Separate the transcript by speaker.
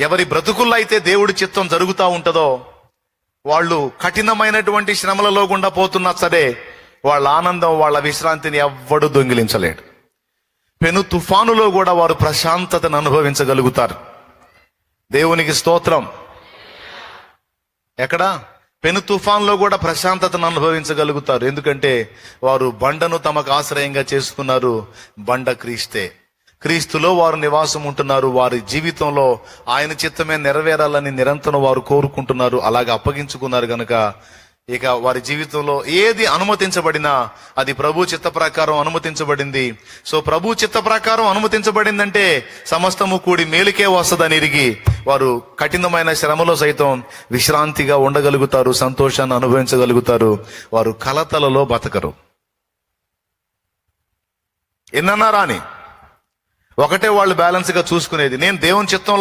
Speaker 1: ఎవరి బ్రతుకుల్లో అయితే దేవుడి చిత్తం జరుగుతూ ఉంటుందో వాళ్ళు కఠినమైనటువంటి శ్రమలలో గుండా పోతున్నా సరే వాళ్ళ ఆనందం, వాళ్ళ విశ్రాంతిని ఎవ్వడు దొంగిలించలేడు. పెను తుఫానులో కూడా వారు ప్రశాంతతను అనుభవించగలుగుతారు. దేవునికి స్తోత్రం. ఎక్కడ? పెను తుఫాన్లో కూడా ప్రశాంతతను అనుభవించగలుగుతారు. ఎందుకంటే వారు బండను తమకు ఆశ్రయంగా చేసుకున్నారు. బండ క్రీస్తే. క్రీస్తులో వారు నివాసం ఉంటున్నారు. వారి జీవితంలో ఆయన చిత్తమే నెరవేరాలని నిరంతరం వారు కోరుకుంటున్నారు. అలాగే అప్పగించుకున్నారు గనక ఇక వారి జీవితంలో ఏది అనుమతించబడినా అది ప్రభు చిత్త ప్రకారం అనుమతించబడింది. సో ప్రభు చిత్త ప్రకారం అనుమతించబడిందంటే సమస్తము కూడి మేలుకే వస్తుందని ఎరిగి వారు కఠినమైన శ్రమలో సైతం విశ్రాంతిగా ఉండగలుగుతారు, సంతోషాన్ని అనుభవించగలుగుతారు. వారు కలతలలో బతకరు. ఎన్నన్నారా అని ఒకటే వాళ్ళు బ్యాలెన్స్ గా చూసుకునేది. నేను దేవుని చిత్తంలో